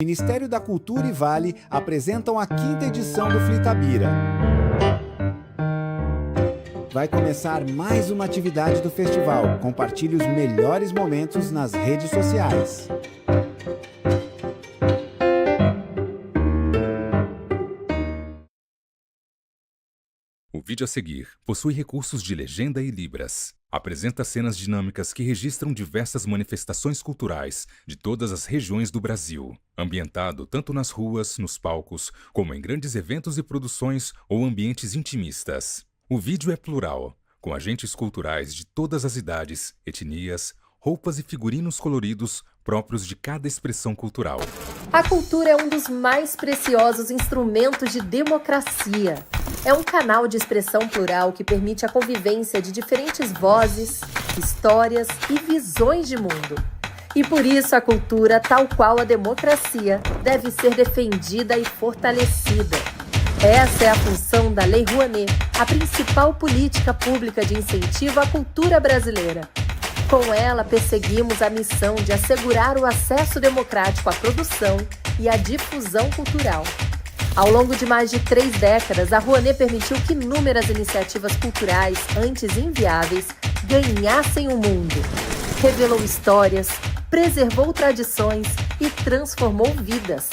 Ministério da Cultura e Vale apresentam a 5ª edição do Flitabira. Vai começar mais uma atividade do festival. Compartilhe os melhores momentos nas redes sociais. O vídeo a seguir possui recursos de legenda e libras. Apresenta cenas dinâmicas que registram diversas manifestações culturais de todas as regiões do Brasil, ambientado tanto nas ruas, nos palcos, como em grandes eventos e produções ou ambientes intimistas. O vídeo é plural, com agentes culturais de todas as idades, etnias, roupas e figurinos coloridos próprios de cada expressão cultural. A cultura é um dos mais preciosos instrumentos de democracia. É um canal de expressão plural que permite a convivência de diferentes vozes, histórias e visões de mundo. E por isso a cultura, tal qual a democracia, deve ser defendida e fortalecida. Essa é a função da Lei Rouanet, a principal política pública de incentivo à cultura brasileira. Com ela, perseguimos a missão de assegurar o acesso democrático à produção e à difusão cultural. Ao longo de mais de 3 décadas, a Rouanet permitiu que inúmeras iniciativas culturais, antes inviáveis, ganhassem o mundo. Revelou histórias, preservou tradições e transformou vidas.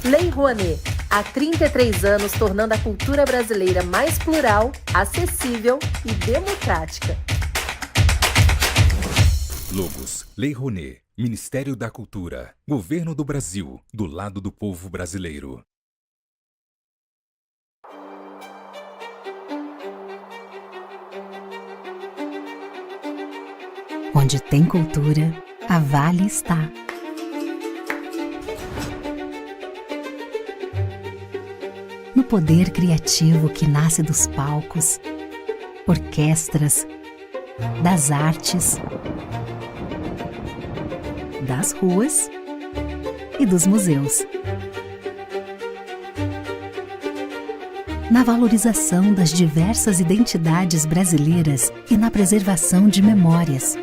Lei Rouanet, há 33 anos tornando a cultura brasileira mais plural, acessível e democrática. Logos: Lei Rouanet, Ministério da Cultura, Governo do Brasil, do lado do povo brasileiro. Onde tem cultura, a Vale está. No poder criativo que nasce dos palcos, orquestras, das artes, das ruas e dos museus. Na valorização das diversas identidades brasileiras e na preservação de memórias.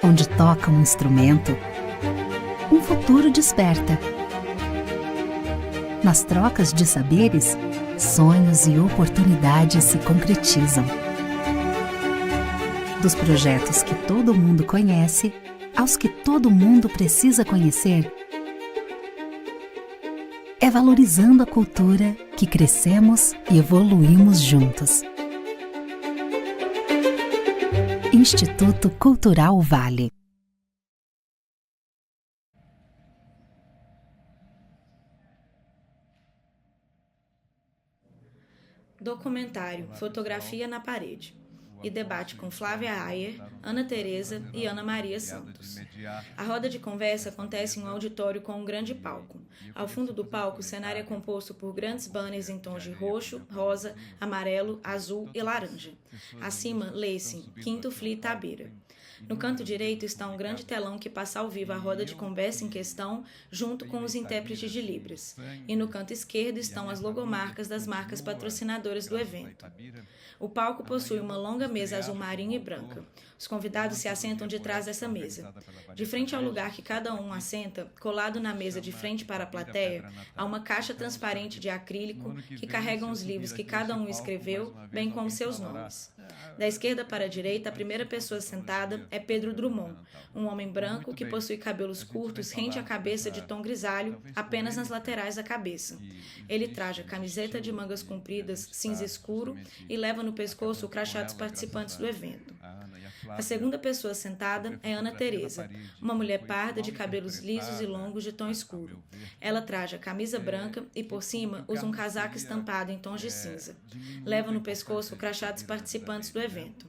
Onde toca um instrumento, um futuro desperta. Nas trocas de saberes, sonhos e oportunidades se concretizam. Dos projetos que todo mundo conhece, aos que todo mundo precisa conhecer, é valorizando a cultura que crescemos e evoluímos juntos. Instituto Cultural Vale. Documentário Fotografia na Parede e debate com Flávia Ayer, Ana Tereza e Ana Maria Santos. A roda de conversa acontece em um auditório com um grande palco. Ao fundo do palco, o cenário é composto por grandes banners em tons de roxo, rosa, amarelo, azul e laranja. Acima, lê-se 5º Flitabira. No canto direito está um grande telão que passa ao vivo a roda de conversa em questão, junto com os intérpretes de Libras. E no canto esquerdo estão as logomarcas das marcas patrocinadoras do evento. O palco possui uma longa mesa azul marinho e branca. Os convidados se assentam de trás dessa mesa. De frente ao lugar que cada um assenta, colado na mesa de frente para a plateia, há uma caixa transparente de acrílico que carrega os livros que cada um escreveu, bem como seus nomes. Da esquerda para a direita, a primeira pessoa sentada é Pedro Drummond, um homem branco que possui cabelos curtos rente à cabeça de tom grisalho, apenas nas laterais da cabeça. Ele traja camiseta de mangas compridas, cinza escuro, e leva no pescoço o crachá dos participantes do evento. A segunda pessoa sentada é Ana Tereza, uma mulher parda de cabelos lisos e longos de tom escuro. Ela traja camisa branca e, por cima, usa um casaco estampado em tons de cinza. Leva no pescoço o crachá dos participantes do evento.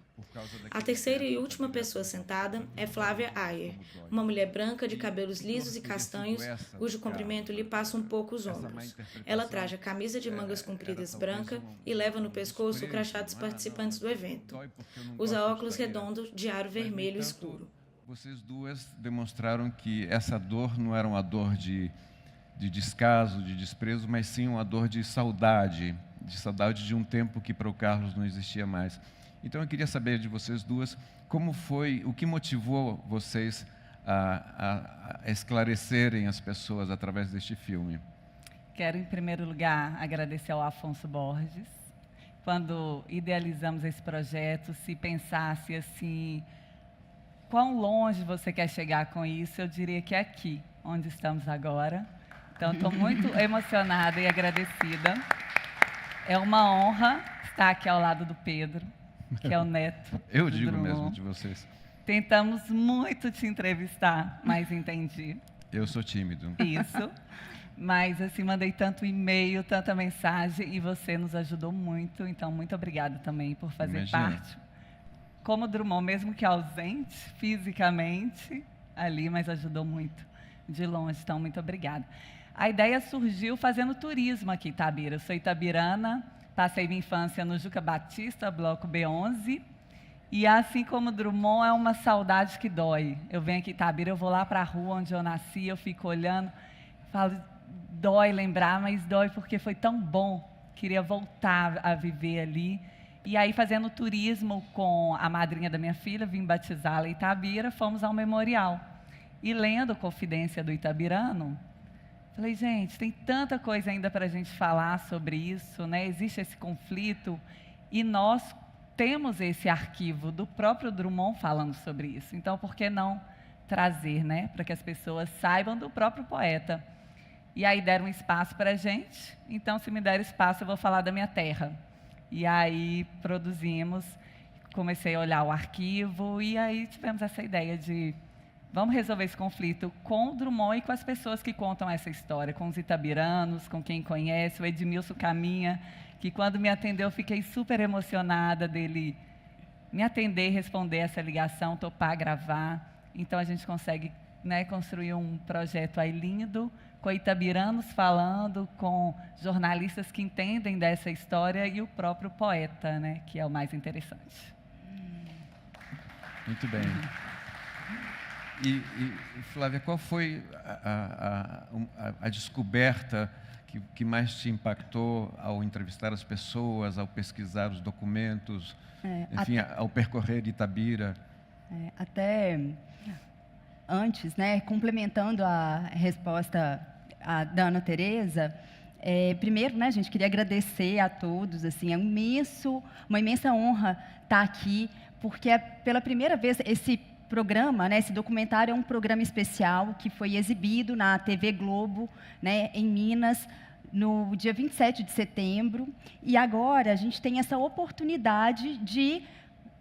A terceira e última pessoa sentada é Flávia Ayer, uma mulher branca de cabelos lisos e castanhos, cujo comprimento lhe passa um pouco os ombros. Ela traja camisa de mangas compridas branca e leva no pescoço o crachá dos participantes do evento. Usa óculos redondos de aro vermelho escuro. Vocês duas demonstraram que essa dor não era uma dor de descaso, de desprezo, mas sim uma dor de saudade de um tempo que para o Carlos não existia mais. Então eu queria saber de vocês duas como foi, o que motivou vocês a esclarecerem as pessoas através deste filme? Quero, em primeiro lugar, agradecer ao Afonso Borges. Quando idealizamos esse projeto, se pensasse assim, quão longe você quer chegar com isso, eu diria que é aqui, onde estamos agora. Então, estou muito emocionada e agradecida. É uma honra estar aqui ao lado do Pedro, que é o neto. Eu do digo Drummond. mesmo de vocês. Tentamos muito te entrevistar, mas entendi. Eu sou tímido. Isso. Mas, assim, mandei tanto e-mail, tanta mensagem, e você nos ajudou muito. Então, muito obrigada também por fazer Imagina. parte. Como Drummond, mesmo que ausente fisicamente ali, mas ajudou muito de longe. Então, muito obrigada. A ideia surgiu fazendo turismo aqui em Itabira. Eu sou itabirana, passei minha infância no Juca Batista, bloco B11. E assim como Drummond, é uma saudade que dói. Eu venho aqui em Itabira, eu vou lá para a rua onde eu nasci, eu fico olhando, falo, dói lembrar, mas dói porque foi tão bom. Queria voltar a viver ali. E aí, fazendo turismo com a madrinha da minha filha, vim batizá-la em Itabira, fomos ao memorial. E lendo Confidência do Itabirano, falei, gente, tem tanta coisa ainda para a gente falar sobre isso, né? Existe esse conflito e nós temos esse arquivo do próprio Drummond falando sobre isso. Então, por que não trazer, né? Para que as pessoas saibam do próprio poeta. E aí deram um espaço para a gente, então, se me der espaço, eu vou falar da minha terra. E aí produzimos, comecei a olhar o arquivo, e aí tivemos essa ideia de vamos resolver esse conflito com o Drummond e com as pessoas que contam essa história, com os itabiranos, com quem conhece, o Edmilson Caminha, que quando me atendeu eu fiquei super emocionada dele me atender, responder essa ligação, topar gravar. Então a gente consegue, né, construir um projeto aí lindo, com itabiranos falando, com jornalistas que entendem dessa história e o próprio poeta, né, que é o mais interessante. Muito bem. E Flávia, qual foi a descoberta que mais te impactou ao entrevistar as pessoas, ao pesquisar os documentos, enfim, ao percorrer Itabira? Até antes, né, complementando a resposta da Ana Tereza, primeiro, né, gente, queria agradecer a todos, assim, uma imensa honra estar aqui, porque pela primeira vez esse programa, né, esse documentário é um programa especial que foi exibido na TV Globo, né, em Minas, no dia 27 de setembro, e agora a gente tem essa oportunidade de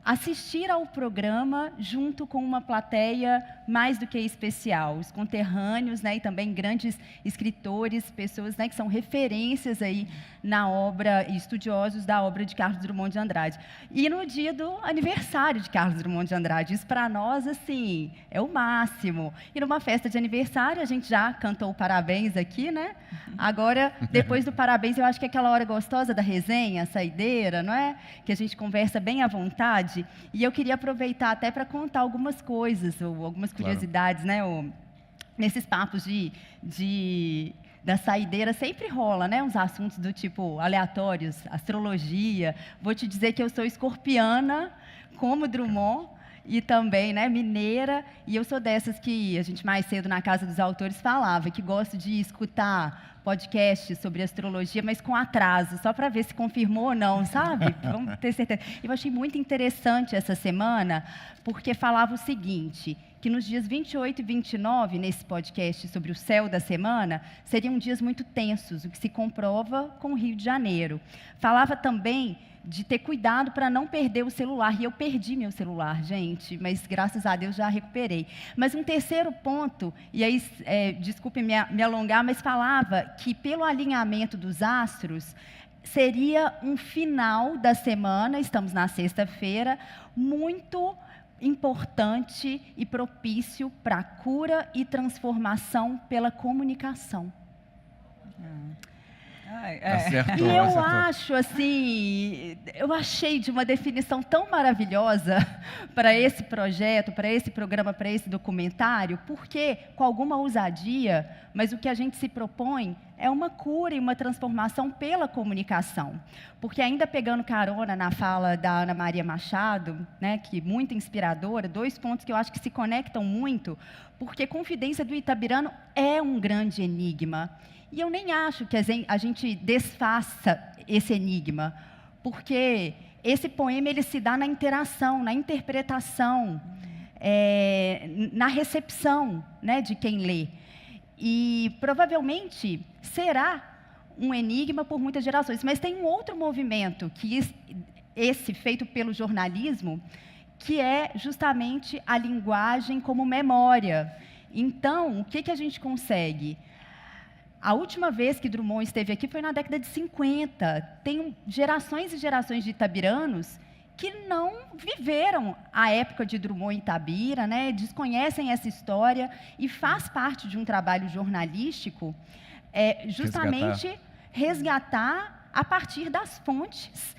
assistir ao programa junto com uma plateia mais do que especial, os conterrâneos, né, e também grandes escritores, pessoas, né, que são referências aí na obra e estudiosos da obra de Carlos Drummond de Andrade. E no dia do aniversário de Carlos Drummond de Andrade, isso para nós, assim, é o máximo. E numa festa de aniversário, a gente já cantou parabéns aqui, né? Agora, depois do parabéns, eu acho que é aquela hora gostosa da resenha, a saideira, não é? Que a gente conversa bem à vontade. E eu queria aproveitar até para contar algumas coisas, ou algumas curiosidades, claro, né? Nesses papos da saideira sempre rola, né? Uns assuntos do tipo aleatórios, astrologia. Vou te dizer que eu sou escorpiana, como Drummond, e também, né, mineira, e eu sou dessas que a gente mais cedo na Casa dos Autores falava, que gosto de escutar podcasts sobre astrologia, mas com atraso, só para ver se confirmou ou não, sabe? Vamos ter certeza. Eu achei muito interessante essa semana, porque falava o seguinte, que nos dias 28 e 29, nesse podcast sobre o céu da semana, seriam dias muito tensos, o que se comprova com o Rio de Janeiro. Falava também de ter cuidado para não perder o celular, e eu perdi meu celular, gente, mas graças a Deus já recuperei. Mas um terceiro ponto, e aí, desculpe me alongar, mas falava que pelo alinhamento dos astros, seria um final da semana, estamos na sexta-feira, muito importante e propício para a cura e transformação pela comunicação. Acertou, E eu acertou. acho, assim, eu achei de uma definição tão maravilhosa para esse projeto, para esse programa, para esse documentário, porque, com alguma ousadia, mas o que a gente se propõe é uma cura e uma transformação pela comunicação. Porque, ainda pegando carona na fala da Ana Maria Machado, né, que muito inspiradora, 2 pontos que eu acho que se conectam muito, porque Confidência do Itabirano é um grande enigma. E eu nem acho que a gente desfaça esse enigma, porque esse poema ele se dá na interação, na interpretação, na recepção, né, de quem lê. E provavelmente será um enigma por muitas gerações. Mas tem um outro movimento, que esse feito pelo jornalismo, que é justamente a linguagem como memória. Então, o que a gente consegue? A última vez que Drummond esteve aqui foi na década de 50. Tem gerações e gerações de itabiranos que não viveram a época de Drummond em Itabira, né? Desconhecem essa história, e faz parte de um trabalho jornalístico justamente resgatar a partir das fontes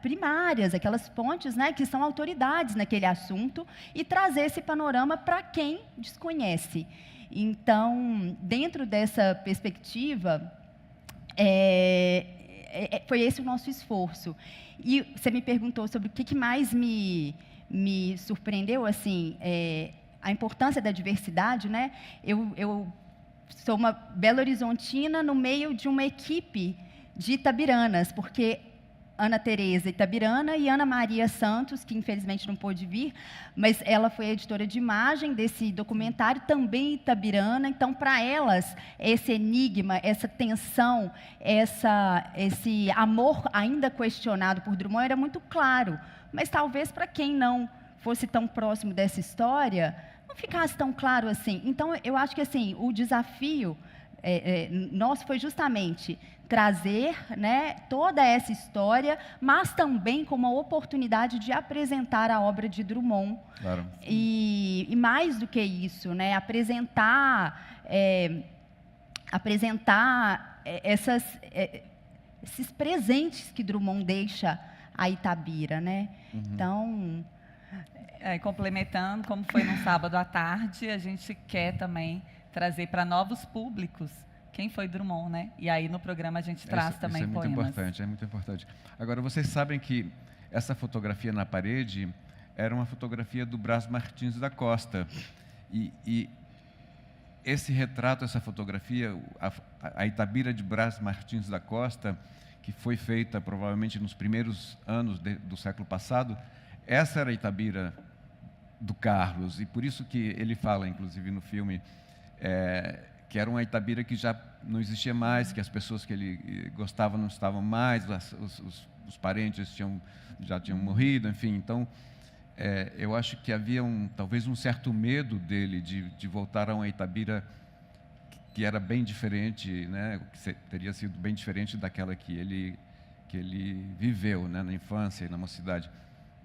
primárias, aquelas fontes, né, que são autoridades naquele assunto, e trazer esse panorama para quem desconhece. Então, dentro dessa perspectiva, foi esse o nosso esforço. E você me perguntou sobre o que mais me surpreendeu, assim, a importância da diversidade, né? Eu sou uma belo-horizontina no meio de uma equipe de itabiranas, porque Ana Tereza Itabirana e Ana Maria Santos, que infelizmente não pôde vir, mas ela foi a editora de imagem desse documentário, também itabirana. Então, para elas, esse enigma, essa tensão, esse amor ainda questionado por Drummond era muito claro. Mas talvez para quem não fosse tão próximo dessa história, não ficasse tão claro assim. Então, eu acho que assim, o desafio nosso foi justamente trazer, né, toda essa história, mas também com uma oportunidade de apresentar a obra de Drummond. Claro. E mais do que isso, né, apresentar esses presentes que Drummond deixa a Itabira, né? Uhum. Então, complementando, como foi no sábado à tarde, a gente quer também trazer para novos públicos quem foi Drummond, né? E aí no programa a gente traz também isso é muito poemas. importante, é muito importante. Agora, vocês sabem que essa fotografia na parede era uma fotografia do Brás Martins da Costa. E esse retrato, essa fotografia, a Itabira de Brás Martins da Costa, que foi feita provavelmente nos primeiros anos do século passado, essa era a Itabira do Carlos. E por isso que ele fala, inclusive no filme, que era uma Itabira que já não existia mais, que as pessoas que ele gostava não estavam mais, os parentes já tinham morrido, enfim. Então, eu acho que havia talvez um certo medo dele de voltar a uma Itabira que era bem diferente, né? Que teria sido bem diferente daquela que ele viveu, né? Na infância e na mocidade.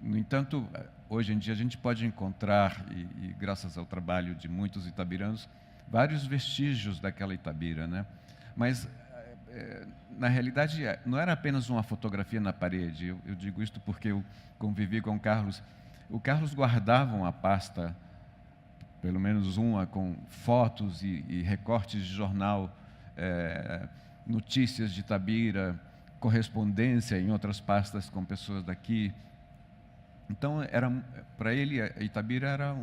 No entanto, hoje em dia a gente pode encontrar, e graças ao trabalho de muitos itabiranos, vários vestígios daquela Itabira, né? Mas, na realidade, não era apenas uma fotografia na parede. Eu digo isto porque eu convivi com o Carlos. O Carlos guardava uma pasta, pelo menos uma, com fotos e recortes de jornal, notícias de Itabira, correspondência em outras pastas com pessoas daqui. Então, para ele, a Itabira era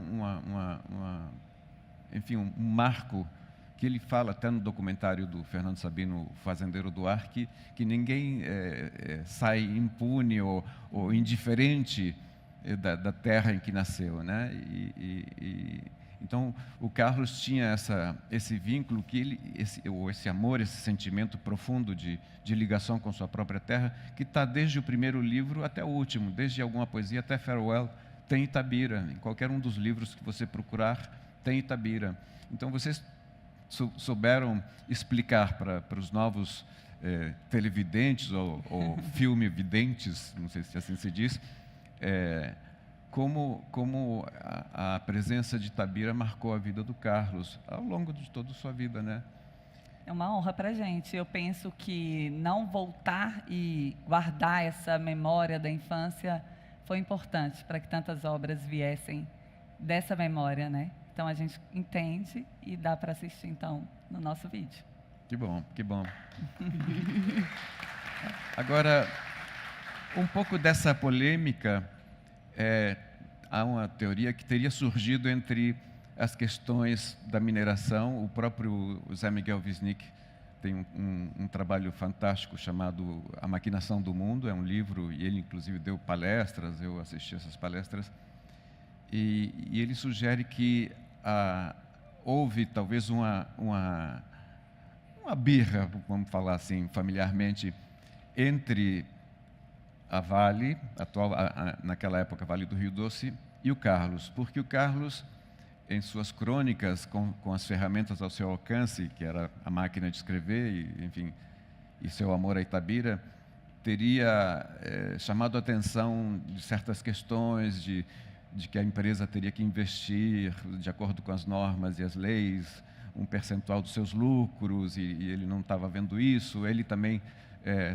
enfim, um marco que ele fala até no documentário do Fernando Sabino, Fazendeiro do Ar, que ninguém sai impune ou indiferente da terra em que nasceu, né? Então, o Carlos tinha esse vínculo, esse amor, esse sentimento profundo de ligação com sua própria terra, que está desde o primeiro livro até o último, desde alguma poesia até Farewell, tem Itabira. Em qualquer um dos livros que você procurar, tem Itabira. Então, vocês souberam explicar para os novos televidentes ou filme-videntes, não sei se assim se diz, como a presença de Itabira marcou a vida do Carlos ao longo de toda a sua vida, né? É uma honra para a gente. Eu penso que não voltar e guardar essa memória da infância foi importante para que tantas obras viessem dessa memória, né? Então a gente entende e dá para assistir então no nosso vídeo. Que bom, que bom. Agora, um pouco dessa polêmica, há uma teoria que teria surgido entre as questões da mineração. O próprio Zé Miguel Wisnik tem um trabalho fantástico chamado A Maquinação do Mundo, é um livro, e ele inclusive deu palestras, eu assisti essas palestras, e ele sugere que houve talvez uma birra, vamos falar assim familiarmente, entre a Vale, naquela época Vale do Rio Doce, e o Carlos, porque o Carlos, em suas crônicas, com as ferramentas ao seu alcance, que era a máquina de escrever, e seu amor a Itabira, teria chamado a atenção de certas questões, de que a empresa teria que investir, de acordo com as normas e as leis, um percentual dos seus lucros, e ele não estava vendo isso. Ele também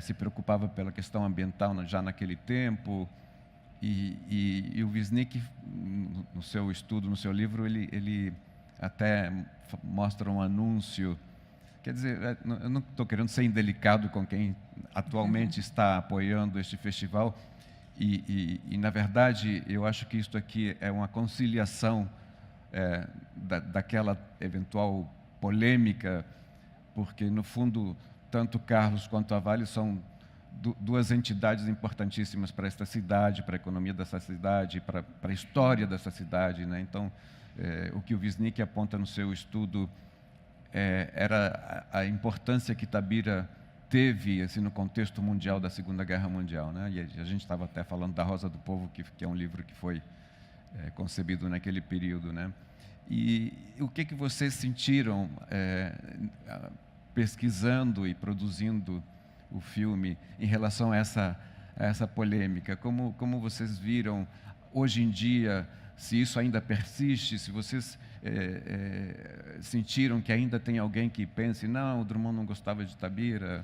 se preocupava pela questão ambiental já naquele tempo. E o Wisnik, no seu estudo, no seu livro, ele até mostra um anúncio. Quer dizer, eu não estou querendo ser indelicado com quem atualmente está apoiando este festival, e na verdade, eu acho que isto aqui é uma conciliação daquela eventual polêmica, porque, no fundo, tanto Carlos quanto a Vale são duas entidades importantíssimas para esta cidade, para a economia dessa cidade, para a história dessa cidade, né? Então, o que o Wisnik aponta no seu estudo era a importância que Itabira teve assim, no contexto mundial da Segunda Guerra Mundial, né? E a gente estava até falando da Rosa do Povo, que é um livro que foi concebido naquele período, né? E o que vocês sentiram pesquisando e produzindo o filme em relação a essa polêmica? Como vocês viram hoje em dia, se isso ainda persiste, se vocês sentiram que ainda tem alguém que pense, não, o Drummond não gostava de Itabira,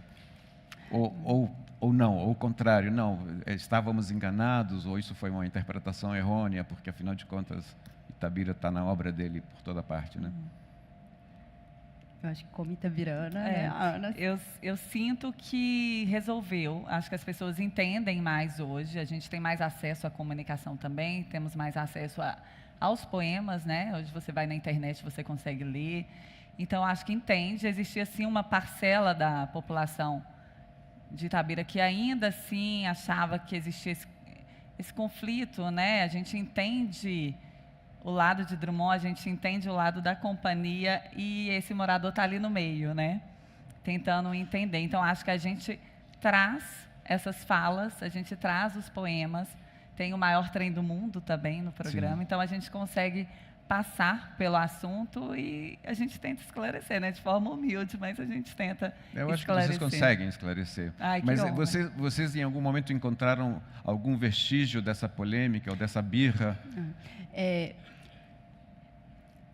ou não, ou o contrário, não, estávamos enganados, ou isso foi uma interpretação errônea, porque afinal de contas Itabira está na obra dele por toda parte, né? Eu acho que como itabirana, Ana. Eu sinto que resolveu. Acho que as pessoas entendem mais hoje. A gente tem mais acesso à comunicação também, temos mais acesso aos poemas, né? Hoje você vai na internet, você consegue ler. Então, acho que entende. Existia, sim, uma parcela da população de Itabira que ainda assim achava que existia esse conflito, né? A gente entende o lado de Drummond, a gente entende o lado da companhia, e esse morador está ali no meio, né? Tentando entender. Então, acho que a gente traz essas falas, a gente traz os poemas, tem o maior trem do mundo também no programa, sim. Então a gente consegue passar pelo assunto e a gente tenta esclarecer, né? De forma humilde, mas a gente tenta esclarecer. Eu acho que vocês conseguem esclarecer. Ai, mas vocês em algum momento encontraram algum vestígio dessa polêmica ou dessa birra?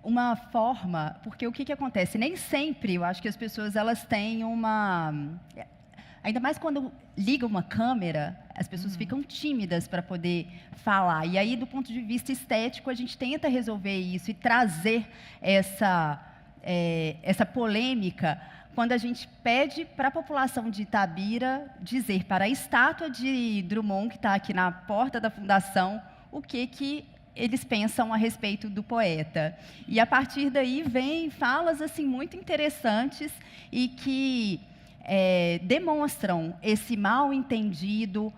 Uma forma, porque o que acontece? Nem sempre, eu acho que as pessoas elas têm uma... Ainda mais quando liga uma câmera, as pessoas ficam tímidas para poder falar. E aí, do ponto de vista estético, a gente tenta resolver isso e trazer essa polêmica quando a gente pede para a população de Itabira dizer para a estátua de Drummond, que está aqui na porta da fundação, o que eles pensam a respeito do poeta. E, a partir daí, vem falas assim, muito interessantes e que demonstram esse mal-entendido,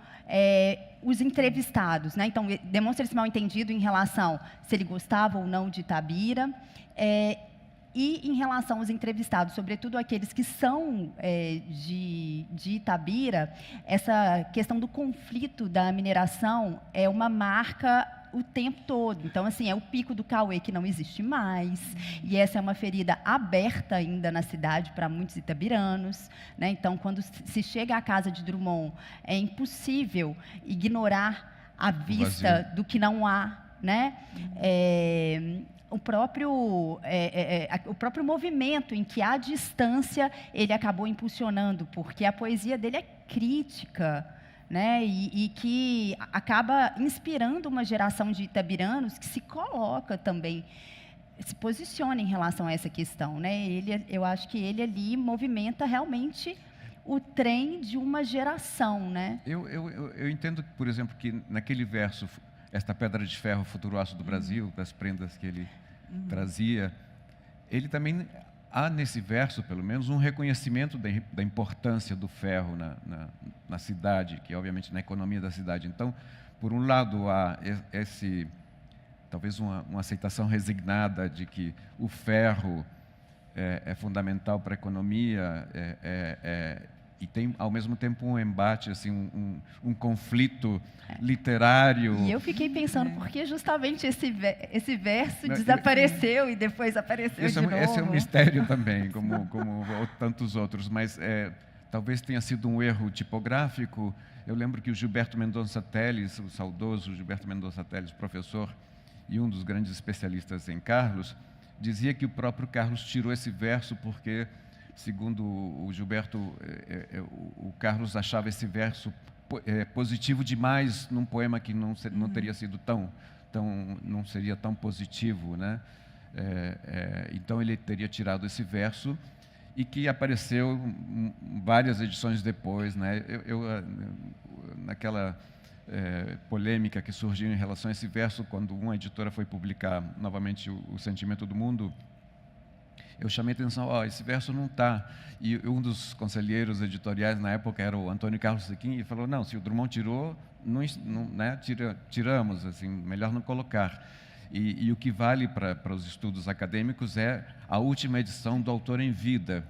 os entrevistados, né? Então, demonstra esse mal-entendido em relação se ele gostava ou não de Itabira, e em relação aos entrevistados, sobretudo aqueles que são de Itabira, essa questão do conflito da mineração é uma marca o tempo todo. Então, assim, é o pico do Cauê que não existe mais, e essa é uma ferida aberta ainda na cidade para muitos itabiranos, né? Então, quando se chega à casa de Drummond, é impossível ignorar a vista do que não há, né? o próprio movimento em que a distância ele acabou impulsionando, porque a poesia dele é crítica, né? E que acaba inspirando uma geração de itabiranos que se coloca também, se posiciona em relação a essa questão, né? Eu acho que ele ali movimenta realmente o trem de uma geração, né? Eu entendo, por exemplo, que naquele verso, esta pedra de ferro, futuro aço do Brasil, das prendas que ele trazia, ele também há nesse verso, pelo menos, um reconhecimento da importância do ferro na cidade, que obviamente na economia da cidade. Então, por um lado, há talvez uma aceitação resignada de que o ferro é fundamental para a economia, e tem, ao mesmo tempo, um embate, assim, um conflito literário. E eu fiquei pensando, por que justamente esse verso desapareceu e depois apareceu de novo? Esse é um mistério também, como tantos outros, mas talvez tenha sido um erro tipográfico. Eu lembro que o Gilberto Mendonça Telles, o saudoso Gilberto Mendonça Telles, professor e um dos grandes especialistas em Carlos, dizia que o próprio Carlos tirou esse verso porque, segundo o Gilberto, o Carlos achava esse verso positivo demais num poema que não teria sido não seria tão positivo, né? Então ele teria tirado esse verso e que apareceu várias edições depois, né? Naquela polêmica que surgiu em relação a esse verso, quando uma editora foi publicar novamente o Sentimento do Mundo, eu chamei a atenção, esse verso não está. E um dos conselheiros editoriais na época era o Antônio Carlos Sequim, e falou, não, se o Drummond tirou, né, tiramos, assim, melhor não colocar. E o que vale para os estudos acadêmicos é a última edição do autor em vida.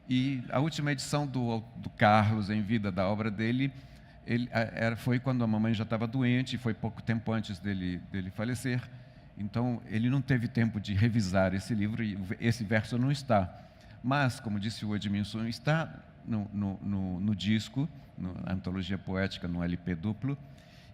E a última edição do Carlos em vida, da obra dele, foi quando a mamãe já estava doente, foi pouco tempo antes dele falecer. Então, ele não teve tempo de revisar esse livro e esse verso não está. Mas, como disse o Edmilson, está no disco, na Antologia Poética, no LP duplo.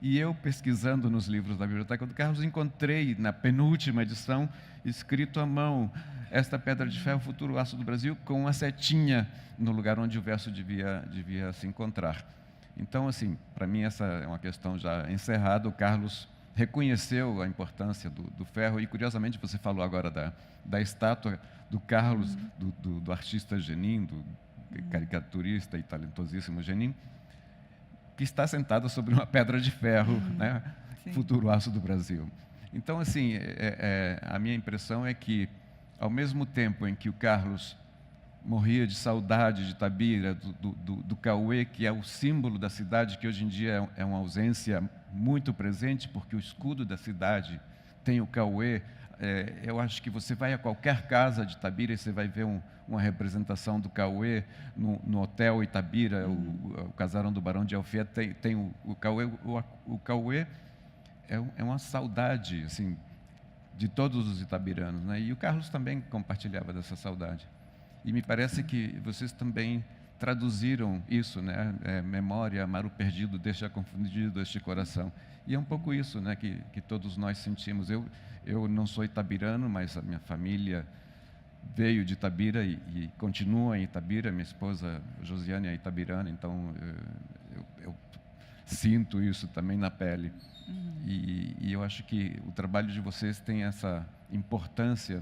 E eu, pesquisando nos livros da Biblioteca do Carlos, encontrei, na penúltima edição, escrito à mão, esta pedra de ferro, futuro aço do Brasil, com uma setinha no lugar onde o verso devia se encontrar. Então, assim, para mim, essa é uma questão já encerrada. O Carlos reconheceu a importância do ferro, e curiosamente você falou agora da estátua do Carlos, do artista Genin, do caricaturista e talentosíssimo Genin, que está sentado sobre uma pedra de ferro, né? Futuro aço do Brasil. Então, assim, a minha impressão é que, ao mesmo tempo em que o Carlos morria de saudade de Itabira, do Cauê, que é o símbolo da cidade, que hoje em dia é uma ausência muito presente, porque o escudo da cidade tem o Cauê. Eu acho que você vai a qualquer casa de Itabira e você vai ver uma representação do Cauê no Hotel Itabira, o casarão do Barão de Alfeia tem o Cauê. O Cauê é uma saudade, assim, de todos os itabiranos, né? E o Carlos também compartilhava dessa saudade. E me parece que vocês também traduziram isso, né? Memória, amar o perdido, deixa confundido este coração. E é um pouco isso, né, que todos nós sentimos. Eu não sou itabirano, mas a minha família veio de Itabira e continua em Itabira. Minha esposa Josiane é itabirana, então eu sinto isso também na pele. E eu acho que o trabalho de vocês tem essa importância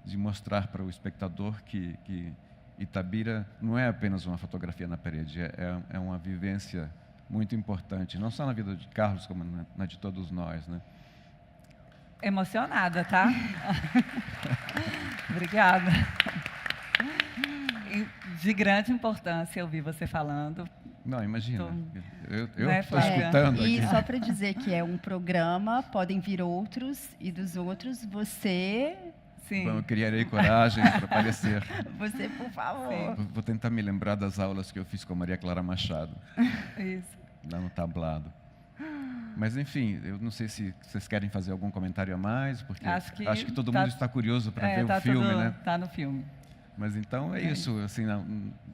de mostrar para o espectador que Itabira não é apenas uma fotografia na parede, é uma vivência muito importante, não só na vida de Carlos, como na de todos nós, né? Emocionada, tá? Obrigada. De grande importância ouvir você falando. Não, imagina. Eu Né, estou escutando aqui. E só para dizer que é um programa, podem vir outros, e dos outros você... Sim. Bom, eu criarei coragem para aparecer. Você, por favor. Vou tentar me lembrar das aulas que eu fiz com a Maria Clara Machado. Isso. Lá no tablado. Mas, enfim, eu não sei se vocês querem fazer algum comentário a mais, porque acho que todo mundo está curioso para ver o filme, né? Está no filme. Mas então é isso, assim,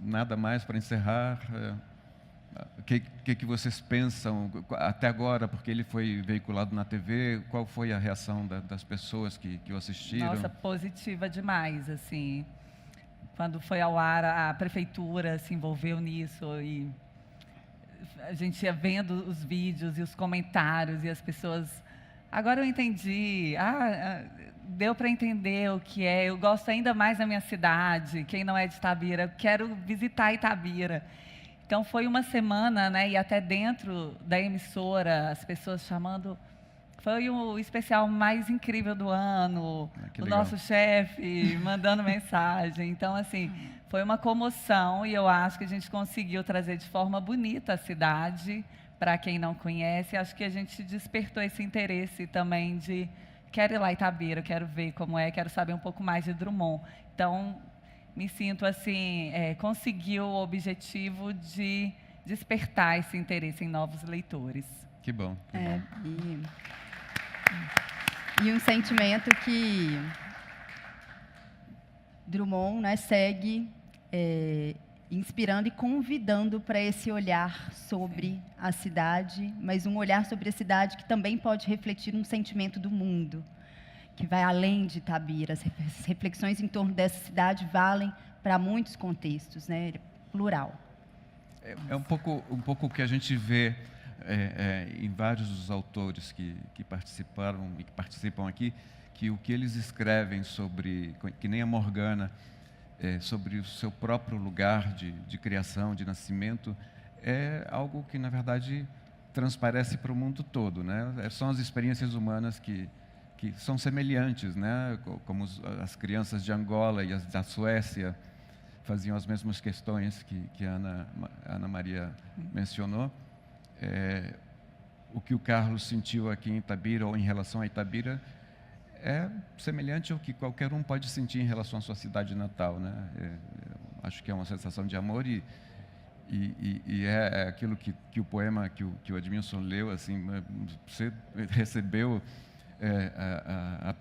nada mais para encerrar. O que vocês pensam até agora, porque ele foi veiculado na TV, qual foi a reação das pessoas que o assistiram? Nossa, positiva demais, assim. Quando foi ao ar, a prefeitura se envolveu nisso e a gente ia vendo os vídeos e os comentários e as pessoas... Agora eu entendi, deu para entender o que é, eu gosto ainda mais da minha cidade, quem não é de Itabira, eu quero visitar Itabira. Então, foi uma semana, né, e até dentro da emissora, as pessoas chamando... Foi o especial mais incrível do ano, o nosso chefe mandando mensagem. Então, assim, foi uma comoção e eu acho que a gente conseguiu trazer de forma bonita a cidade, para quem não conhece. Acho que a gente despertou esse interesse também de... Quero ir lá em Itabira, quero ver como é, quero saber um pouco mais de Drummond. Então... me sinto assim, conseguiu o objetivo de despertar esse interesse em novos leitores. Que bom. Que bom. E um sentimento que Drummond, né, segue inspirando e convidando para esse olhar sobre a cidade, mas um olhar sobre a cidade que também pode refletir um sentimento do mundo, que vai além de Itabira. As reflexões em torno dessa cidade valem para muitos contextos, né? Plural. É um pouco o que a gente vê em vários dos autores que participaram e que participam aqui, que o que eles escrevem sobre, que nem a Morgana, sobre o seu próprio lugar de criação, de nascimento, é algo que, na verdade, transparece para o mundo todo, né? São as experiências humanas que são semelhantes, né? Como as crianças de Angola e as da Suécia faziam as mesmas questões que a Ana Maria mencionou. O que o Carlos sentiu aqui em Itabira ou em relação a Itabira é semelhante ao que qualquer um pode sentir em relação à sua cidade natal, né? Acho que é uma sensação de amor e é aquilo que o poema que o Edmilson leu, assim, você recebeu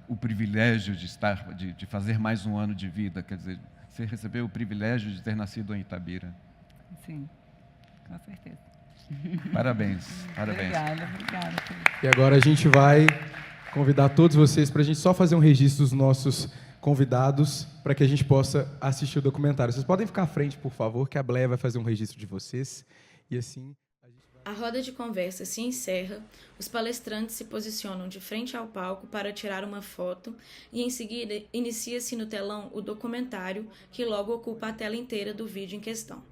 o privilégio de fazer mais um ano de vida, quer dizer, você recebeu o privilégio de ter nascido em Itabira. Sim, com certeza. Parabéns, parabéns. Obrigada. E agora a gente vai convidar todos vocês para a gente só fazer um registro dos nossos convidados para que a gente possa assistir o documentário. Vocês podem ficar à frente, por favor, que a Bleia vai fazer um registro de vocês. E assim... A roda de conversa se encerra, os palestrantes se posicionam de frente ao palco para tirar uma foto e, em seguida, inicia-se no telão o documentário, que logo ocupa a tela inteira do vídeo em questão.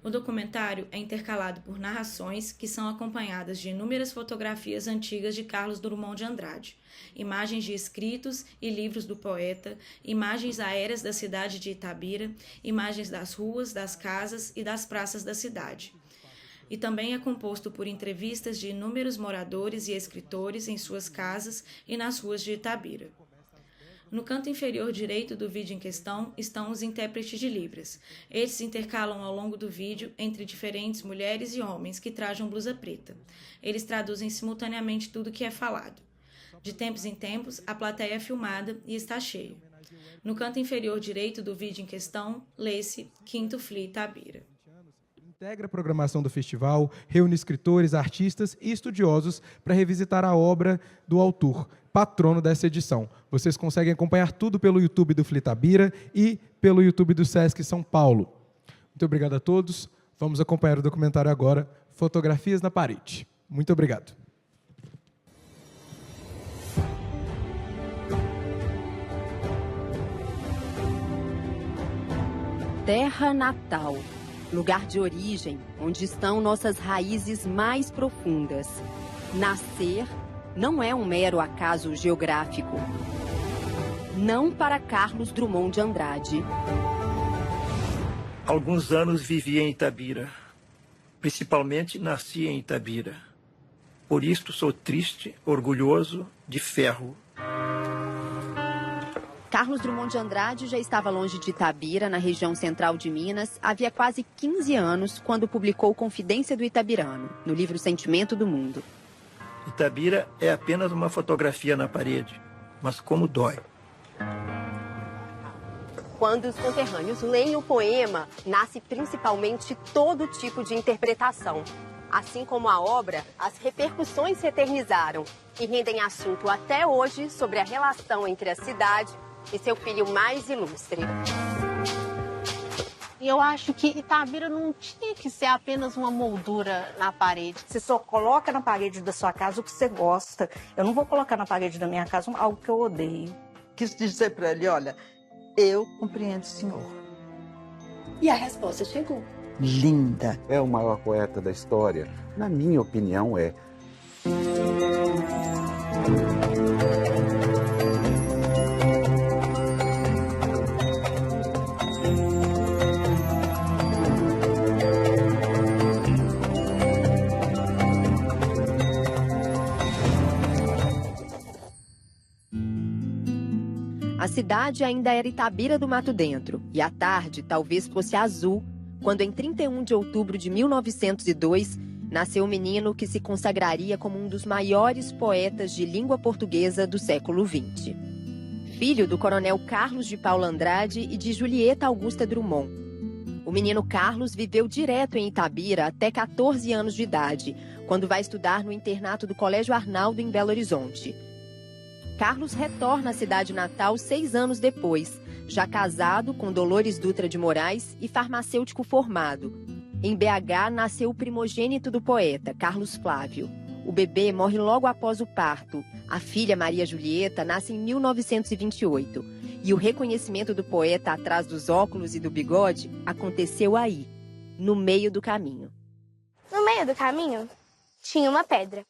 O documentário é intercalado por narrações que são acompanhadas de inúmeras fotografias antigas de Carlos Drummond de Andrade, imagens de escritos e livros do poeta, imagens aéreas da cidade de Itabira, imagens das ruas, das casas e das praças da cidade. E também é composto por entrevistas de inúmeros moradores e escritores em suas casas e nas ruas de Itabira. No canto inferior direito do vídeo em questão estão os intérpretes de Libras. Eles se intercalam ao longo do vídeo entre diferentes mulheres e homens que trajam blusa preta. Eles traduzem simultaneamente tudo que é falado. De tempos em tempos, a plateia é filmada e está cheia. No canto inferior direito do vídeo em questão, lê-se Quinto Fli Itabira. Integra a programação do festival, reúne escritores, artistas e estudiosos para revisitar a obra do autor, patrono dessa edição. Vocês conseguem acompanhar tudo pelo YouTube do Fli Itabira e pelo YouTube do Sesc São Paulo. Muito obrigado a todos. Vamos acompanhar o documentário agora, Fotografias na Parede. Muito obrigado. Terra natal. Lugar de origem, onde estão nossas raízes mais profundas. Nascer não é um mero acaso geográfico. Não para Carlos Drummond de Andrade. Alguns anos vivi em Itabira. Principalmente nasci em Itabira. Por isto sou triste, orgulhoso, de ferro. Carlos Drummond de Andrade já estava longe de Itabira, na região central de Minas, havia quase 15 anos, quando publicou Confidência do Itabirano, no livro Sentimento do Mundo. Itabira é apenas uma fotografia na parede, mas como dói. Quando os conterrâneos leem o poema, nasce principalmente todo tipo de interpretação. Assim como a obra, as repercussões se eternizaram e rendem assunto até hoje sobre a relação entre a cidade e seu filho mais ilustre. E eu acho que Itabira não tinha que ser apenas uma moldura na parede. Você só coloca na parede da sua casa o que você gosta. Eu não vou colocar na parede da minha casa algo que eu odeio. Quis dizer para ele, olha, eu compreendo o senhor. E a resposta chegou. Linda. É o maior poeta da história? Na minha opinião, é. A cidade ainda era Itabira do Mato Dentro, e a tarde talvez fosse azul, quando em 31 de outubro de 1902, nasceu um menino que se consagraria como um dos maiores poetas de língua portuguesa do século XX. Filho do coronel Carlos de Paula Andrade e de Julieta Augusta Drummond. O menino Carlos viveu direto em Itabira até 14 anos de idade, quando vai estudar no internato do Colégio Arnaldo em Belo Horizonte. Carlos retorna à cidade natal 6 anos depois, já casado com Dolores Dutra de Moraes e farmacêutico formado. Em BH nasceu o primogênito do poeta, Carlos Flávio. O bebê morre logo após o parto. A filha, Maria Julieta, nasce em 1928. E o reconhecimento do poeta atrás dos óculos e do bigode aconteceu aí, no meio do caminho. No meio do caminho, tinha uma pedra.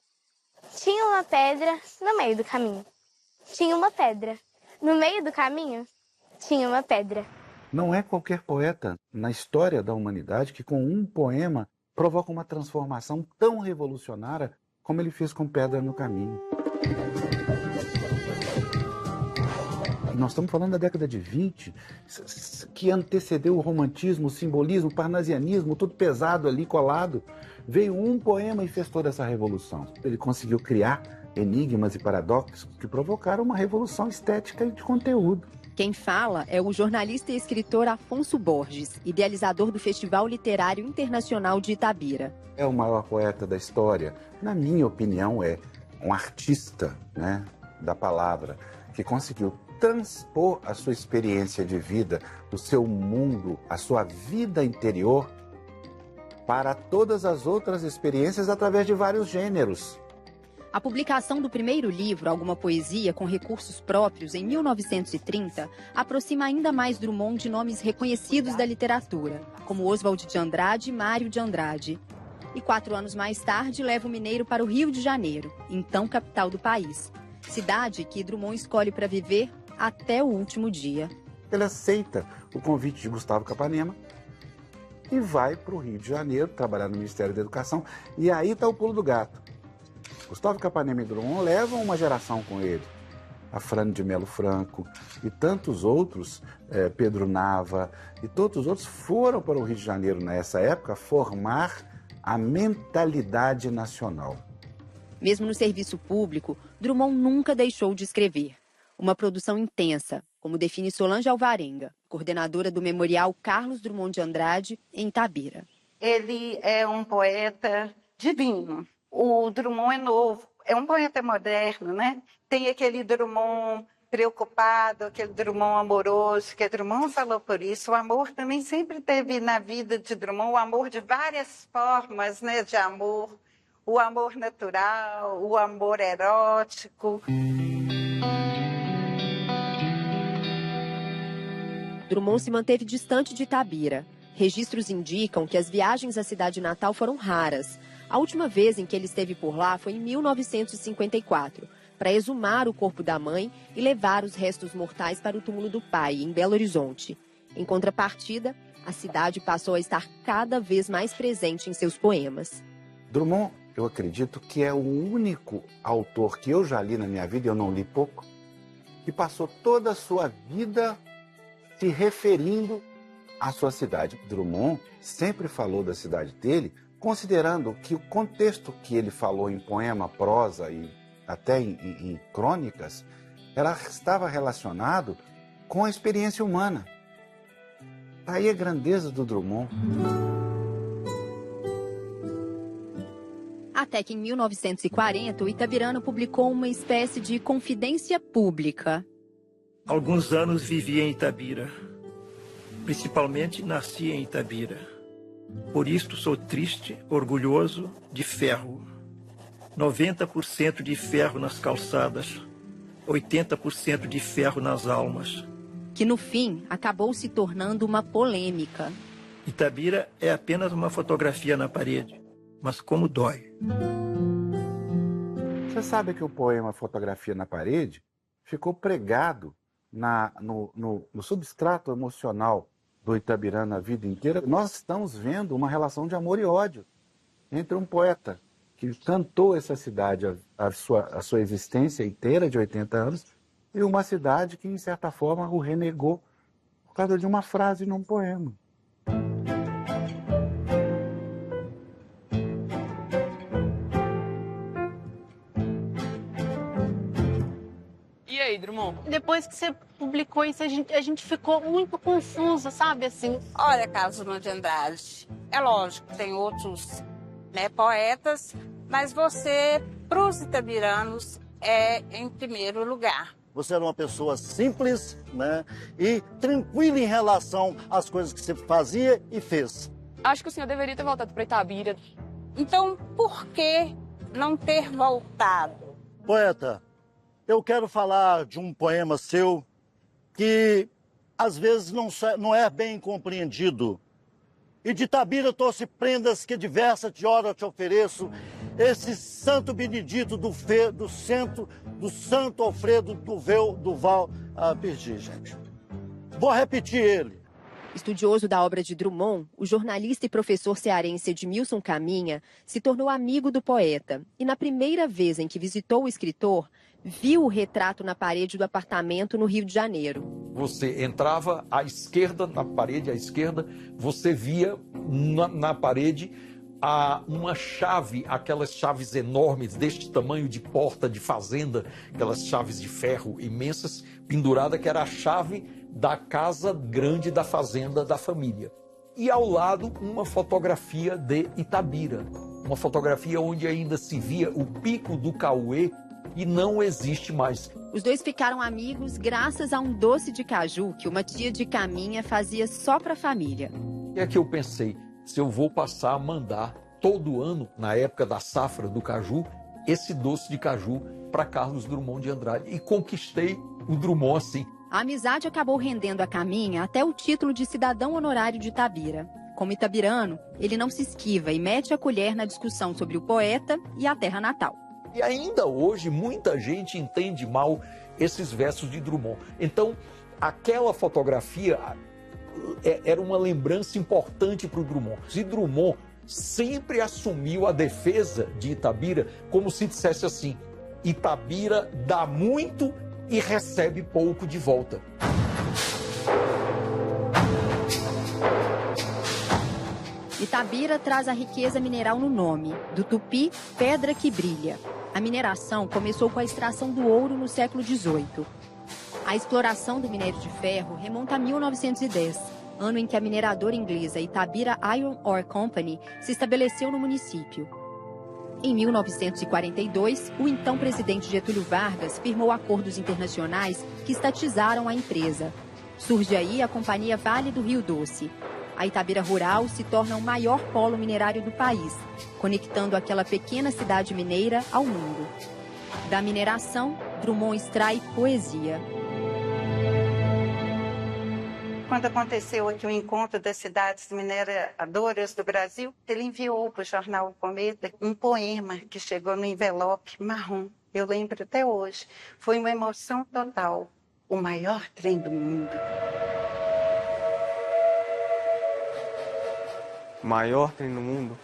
Tinha uma pedra no meio do caminho. Tinha uma pedra. No meio do caminho, tinha uma pedra. Não é qualquer poeta na história da humanidade que com um poema provoca uma transformação tão revolucionária como ele fez com Pedra no Caminho. Nós estamos falando da década de 20, que antecedeu o romantismo, o simbolismo, o parnasianismo, tudo pesado ali, colado. Veio um poema e fez toda essa revolução. Ele conseguiu criar enigmas e paradoxos que provocaram uma revolução estética e de conteúdo. Quem fala é o jornalista e escritor Afonso Borges, idealizador do Festival Literário Internacional de Itabira. É o maior poeta da história? Na minha opinião, é um artista, né, da palavra, que conseguiu transpor a sua experiência de vida, o seu mundo, a sua vida interior para todas as outras experiências através de vários gêneros. A publicação do primeiro livro, Alguma Poesia, com recursos próprios, em 1930, aproxima ainda mais Drummond de nomes reconhecidos da literatura, como Oswald de Andrade e Mário de Andrade. E 4 anos mais tarde, leva o mineiro para o Rio de Janeiro, então capital do país. Cidade que Drummond escolhe para viver até o último dia. Ele aceita o convite de Gustavo Capanema e vai para o Rio de Janeiro trabalhar no Ministério da Educação. E aí está o pulo do gato. Gustavo Capanema e Drummond levam uma geração com ele. A Frane de Melo Franco e tantos outros, Pedro Nava e todos os outros foram para o Rio de Janeiro nessa época formar a mentalidade nacional. Mesmo no serviço público, Drummond nunca deixou de escrever. Uma produção intensa, como define Solange Alvarenga, coordenadora do Memorial Carlos Drummond de Andrade, em Itabira. Ele é um poeta divino. O Drummond é novo, é um poeta moderno, né? Tem aquele Drummond preocupado, aquele Drummond amoroso, que Drummond falou por isso. O amor também sempre teve na vida de Drummond, o amor de várias formas, né, de amor. O amor natural, o amor erótico. Drummond se manteve distante de Itabira. Registros indicam que as viagens à cidade natal foram raras. A última vez em que ele esteve por lá foi em 1954, para exumar o corpo da mãe e levar os restos mortais para o túmulo do pai, em Belo Horizonte. Em contrapartida, a cidade passou a estar cada vez mais presente em seus poemas. Drummond, eu acredito que é o único autor que eu já li na minha vida, eu não li pouco, que passou toda a sua vida se referindo à sua cidade. Drummond sempre falou da cidade dele, considerando que o contexto que ele falou em poema, prosa e até em crônicas, ela estava relacionado com a experiência humana. Tá aí a grandeza do Drummond. Até que em 1940, o Itabirano publicou uma espécie de confidência pública. Alguns anos vivi em Itabira. Principalmente nasci em Itabira. Por isto sou triste, orgulhoso, de ferro. 90% de ferro nas calçadas, 80% de ferro nas almas. Que no fim acabou se tornando uma polêmica. Itabira é apenas uma fotografia na parede, mas como dói. Você sabe que o poema Fotografia na Parede ficou pregado no substrato emocional do Itabirano a vida inteira? Nós estamos vendo uma relação de amor e ódio entre um poeta que cantou essa cidade a sua existência inteira de 80 anos e uma cidade que, em certa forma, o renegou por causa de uma frase num poema. E aí, Drummond? Depois que você publicou isso, a gente ficou muito confusa, sabe, assim? Olha, Carlos Drummond de Andrade, é lógico, tem outros poetas, mas você, para os itabiranos, é em primeiro lugar. Você era uma pessoa simples, né, e tranquila em relação às coisas que você fazia e fez. Acho que o senhor deveria ter voltado para Itabira. Então, por que não ter voltado? Poeta, eu quero falar de um poema seu que, às vezes, não é bem compreendido. E de Itabira trouxe prendas que diversas de hora eu te ofereço. Esse Santo Benedito do Santo Alfredo do Val... perdi, gente. Vou repetir ele. Estudioso da obra de Drummond, o jornalista e professor cearense Edmilson Caminha se tornou amigo do poeta e, na primeira vez em que visitou o escritor, viu o retrato na parede do apartamento no Rio de Janeiro. Você entrava à esquerda, na parede à esquerda, você via na parede uma chave, aquelas chaves enormes deste tamanho de porta de fazenda, aquelas chaves de ferro imensas, pendurada, que era a chave da casa grande da fazenda da família. E ao lado uma fotografia de Itabira, uma fotografia onde ainda se via o Pico do Cauê e não existe mais. Os dois ficaram amigos graças a um doce de caju que uma tia de Caminha fazia só para a família. E é que eu pensei, se eu vou passar a mandar todo ano, na época da safra do caju, esse doce de caju para Carlos Drummond de Andrade. E conquistei o Drummond assim. A amizade acabou rendendo a Caminha até o título de cidadão honorário de Itabira. Como itabirano, ele não se esquiva e mete a colher na discussão sobre o poeta e a terra natal. E ainda hoje muita gente entende mal esses versos de Drummond. Então, aquela fotografia era uma lembrança importante para o Drummond. E Drummond sempre assumiu a defesa de Itabira como se dissesse assim: Itabira dá muito e recebe pouco de volta. Itabira traz a riqueza mineral no nome, do tupi, pedra que brilha. A mineração começou com a extração do ouro no século XVIII. A exploração do minério de ferro remonta a 1910, ano em que a mineradora inglesa Itabira Iron Ore Company se estabeleceu no município. Em 1942, o então presidente Getúlio Vargas firmou acordos internacionais que estatizaram a empresa. Surge aí a Companhia Vale do Rio Doce. A Itabira Rural se torna o maior polo minerário do país, conectando aquela pequena cidade mineira ao mundo. Da mineração, Drummond extrai poesia. Quando aconteceu aqui o encontro das cidades mineradoras do Brasil, ele enviou para o jornal O Cometa um poema que chegou no envelope marrom. Eu lembro até hoje. Foi uma emoção total. O maior trem do mundo. Maior trem do mundo,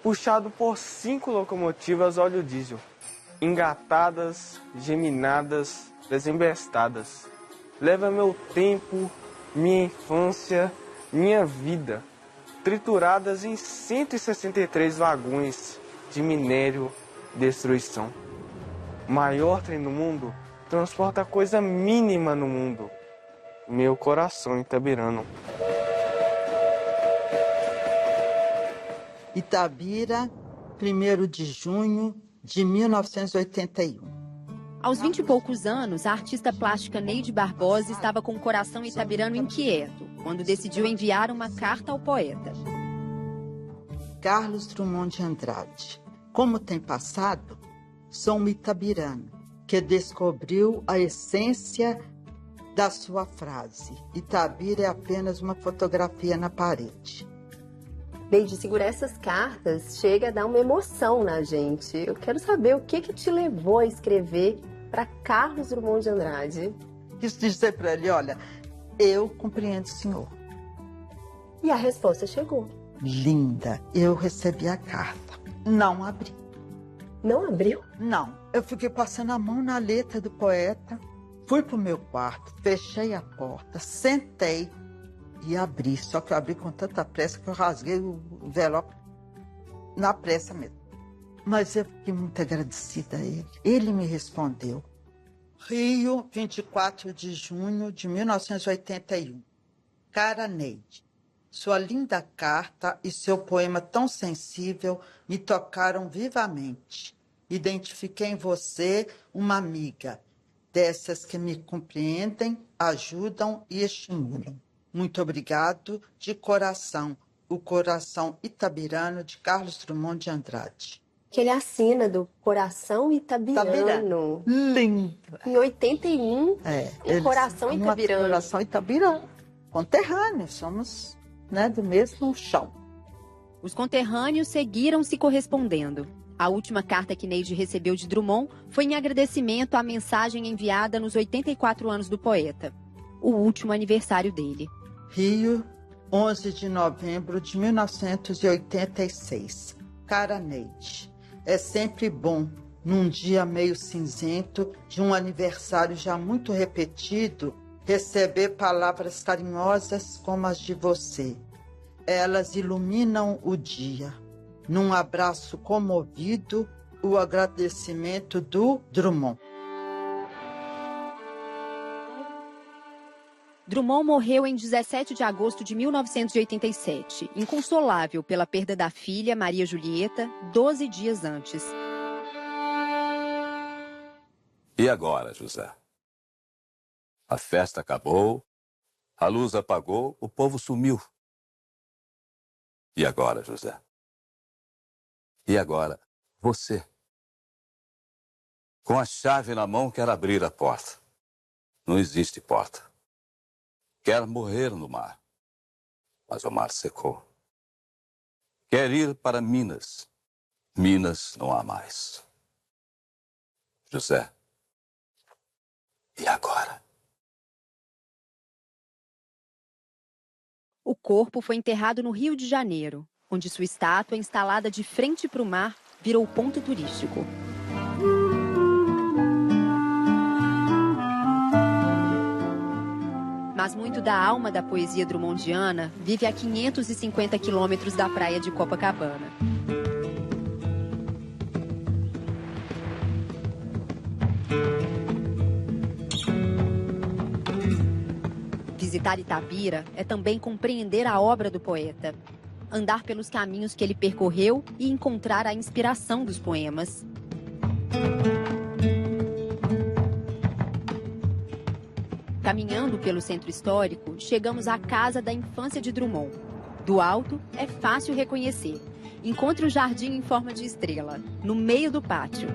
puxado por 5 locomotivas óleo diesel, engatadas, geminadas, desembestadas. Leva meu tempo, minha infância, minha vida, trituradas em 163 vagões de minério e destruição. O maior trem do mundo transporta a coisa mínima no mundo, meu coração itabirano. Itabira, 1º de junho de 1981. Aos 20 e poucos anos, a artista plástica Neide Barbosa estava com o coração itabirano inquieto, quando decidiu enviar uma carta ao poeta. Carlos Drummond de Andrade. Como tem passado, sou um itabirano que descobriu a essência da sua frase. Itabira é apenas uma fotografia na parede. Neide, segurar essas cartas chega a dar uma emoção na gente. Eu quero saber o que te levou a escrever para Carlos Drummond de Andrade. Quis dizer para ele, olha, eu compreendo o senhor. E a resposta chegou. Linda, eu recebi a carta. Não abri. Não abriu? Não. Eu fiquei passando a mão na letra do poeta. Fui pro meu quarto, fechei a porta, sentei e abri. Só que eu abri com tanta pressa que eu rasguei o envelope na pressa mesmo. Mas eu fiquei muito agradecida a ele. Ele me respondeu. Rio, 24 de junho de 1981. Cara Neide, sua linda carta e seu poema tão sensível me tocaram vivamente. Identifiquei em você uma amiga, dessas que me compreendem, ajudam e estimulam. Muito obrigado, de coração, o coração itabirano de Carlos Drummond de Andrade. Que ele assina do Coração Itabirano. Lindo. Em 81, o Coração Itabirano. Coração Itabirano. Conterrâneos, somos, né, do mesmo chão. Os conterrâneos seguiram se correspondendo. A última carta que Neide recebeu de Drummond foi em agradecimento à mensagem enviada nos 84 anos do poeta, o último aniversário dele. Rio, 11 de novembro de 1986. Cara Neide, é sempre bom, num dia meio cinzento de um aniversário já muito repetido, receber palavras carinhosas como as de você. Elas iluminam o dia. Num abraço comovido, o agradecimento do Drummond. Drummond morreu em 17 de agosto de 1987, inconsolável pela perda da filha, Maria Julieta, 12 dias antes. E agora, José? A festa acabou, a luz apagou, o povo sumiu. E agora, José? E agora, você? Com a chave na mão, quer abrir a porta. Não existe porta. Quer morrer no mar, mas o mar secou. Quer ir para Minas. Minas não há mais. José, e agora? O corpo foi enterrado no Rio de Janeiro, onde sua estátua, instalada de frente para o mar, virou ponto turístico. Mas muito da alma da poesia drummondiana vive a 550 quilômetros da praia de Copacabana. Visitar Itabira é também compreender a obra do poeta, andar pelos caminhos que ele percorreu e encontrar a inspiração dos poemas. Caminhando pelo centro histórico, chegamos à casa da infância de Drummond. Do alto, é fácil reconhecer. Encontre o jardim em forma de estrela, no meio do pátio.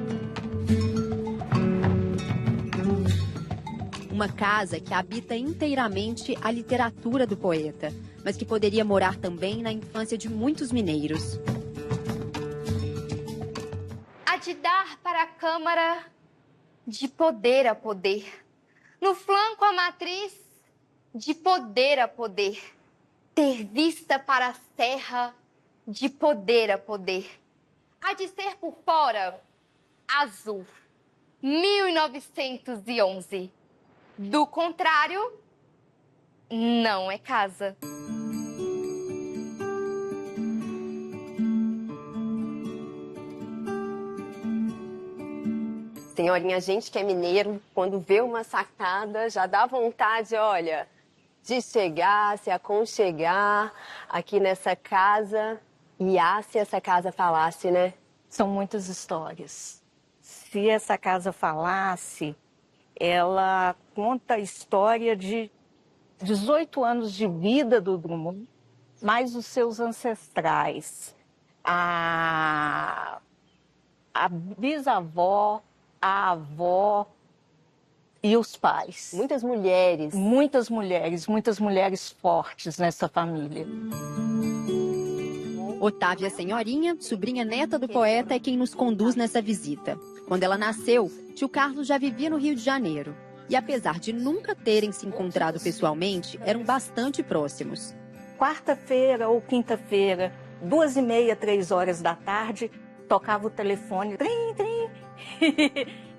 Uma casa que habita inteiramente a literatura do poeta, mas que poderia morar também na infância de muitos mineiros. Há de dar para a Câmara de poder a poder. No flanco a matriz, de poder a poder. Ter vista para a serra, de poder a poder. Há de ser por fora, azul, 1911. Do contrário, não é casa. Senhorinha, a gente que é mineiro, quando vê uma sacada, já dá vontade, olha, de chegar, se aconchegar aqui nessa casa E se essa casa falasse, né? São muitas histórias. Se essa casa falasse, ela conta a história de 18 anos de vida do Drummond, mais os seus ancestrais. A bisavó, a avó e os pais. Muitas mulheres. Muitas mulheres fortes nessa família. Otávia Senhorinha, sobrinha neta do poeta, é quem nos conduz nessa visita. Quando ela nasceu, tio Carlos já vivia no Rio de Janeiro. E apesar de nunca terem se encontrado pessoalmente, eram bastante próximos. Quarta-feira ou quinta-feira, 2h30, 3 horas da tarde, tocava o telefone, trim, trim,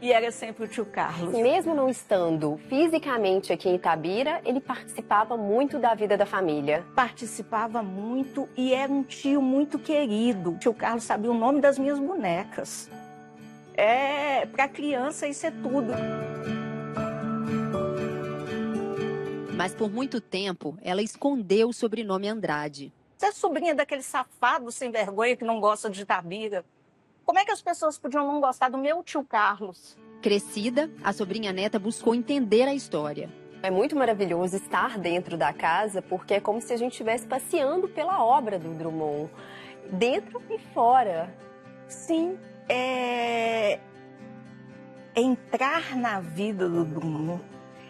e era sempre o tio Carlos. Mesmo não estando fisicamente aqui em Itabira, ele participava muito da vida da família. Participava muito e era um tio muito querido. O tio Carlos sabia o nome das minhas bonecas. Para criança isso é tudo. Mas por muito tempo, ela escondeu o sobrenome Andrade. Você é sobrinha daquele safado sem vergonha que não gosta de Itabira. Como é que as pessoas podiam não gostar do meu tio Carlos? Crescida, a sobrinha neta buscou entender a história. É muito maravilhoso estar dentro da casa, porque é como se a gente estivesse passeando pela obra do Drummond, dentro e fora. Sim, é entrar na vida do Drummond,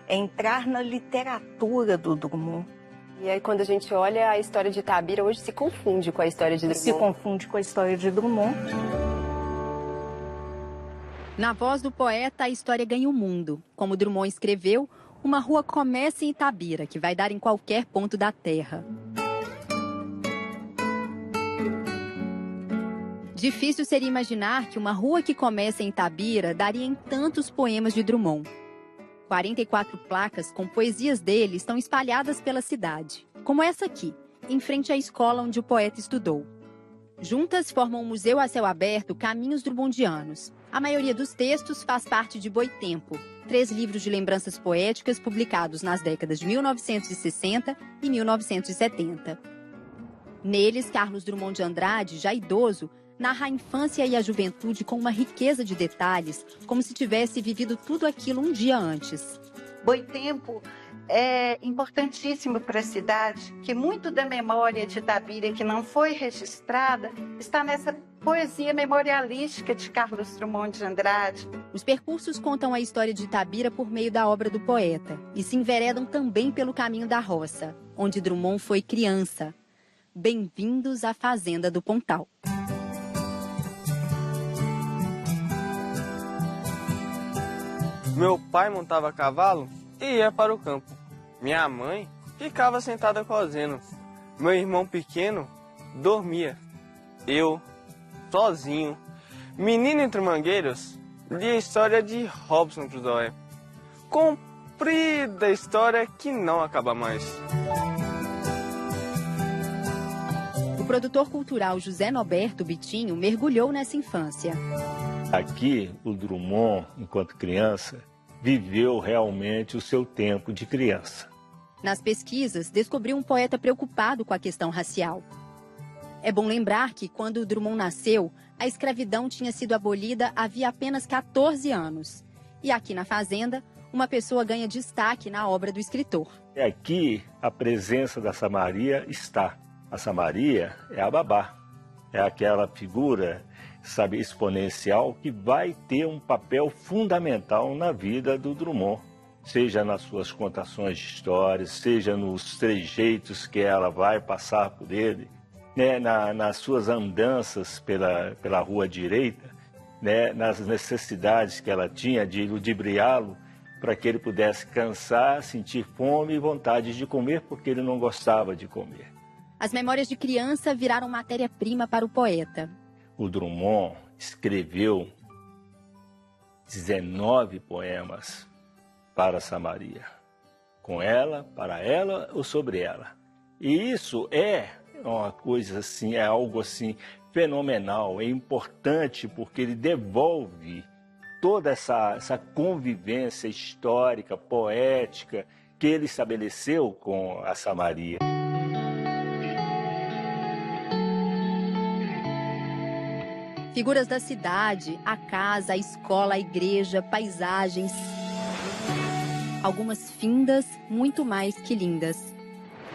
é entrar na literatura do Drummond. E aí, quando a gente olha a história de Itabira, hoje se confunde com a história de Drummond. Se confunde com a história de Drummond. Na voz do poeta, a história ganha o mundo. Como Drummond escreveu, uma rua começa em Itabira, que vai dar em qualquer ponto da terra. Difícil seria imaginar que uma rua que começa em Itabira daria em tantos poemas de Drummond. 44 placas com poesias dele estão espalhadas pela cidade, como essa aqui, em frente à escola onde o poeta estudou. Juntas formam um museu a céu aberto Caminhos Drummondianos. A maioria dos textos faz parte de Boitempo, 3 livros de lembranças poéticas publicados nas décadas de 1960 e 1970. Neles, Carlos Drummond de Andrade, já idoso, narra a infância e a juventude com uma riqueza de detalhes, como se tivesse vivido tudo aquilo um dia antes. Boitempo é importantíssimo para a cidade, que muito da memória de Itabira que não foi registrada está nessa poesia memorialística de Carlos Drummond de Andrade. Os percursos contam a história de Itabira por meio da obra do poeta e se enveredam também pelo caminho da roça, onde Drummond foi criança. Bem-vindos à Fazenda do Pontal. Meu pai montava cavalo e ia para o campo. Minha mãe ficava sentada cozendo. Meu irmão pequeno dormia. Eu, sozinho, menino entre mangueiros, li a história de Robinson Crusoe. Comprida história que não acaba mais. O produtor cultural José Norberto Bitinho mergulhou nessa infância. Aqui, o Drummond, enquanto criança, viveu realmente o seu tempo de criança. Nas pesquisas, descobriu um poeta preocupado com a questão racial. É bom lembrar que, quando Drummond nasceu, a escravidão tinha sido abolida havia apenas 14 anos. E aqui na Fazenda, uma pessoa ganha destaque na obra do escritor. Aqui, a presença da Samaria está. A Samaria é a babá, é aquela figura, sabe, exponencial que vai ter um papel fundamental na vida do Drummond, seja nas suas contações de histórias, seja nos trejeitos que ela vai passar por ele, né, nas suas andanças pela rua direita, né, nas necessidades que ela tinha de ludibriá-lo para que ele pudesse cansar, sentir fome e vontade de comer, porque ele não gostava de comer. As memórias de criança viraram matéria-prima para o poeta. O Drummond escreveu 19 poemas para Samaria, com ela, para ela ou sobre ela. E isso é uma coisa assim, é algo assim fenomenal, é importante porque ele devolve toda essa convivência histórica, poética que ele estabeleceu com a Samaria. Figuras da cidade, a casa, a escola, a igreja, paisagens. Algumas findas, muito mais que lindas.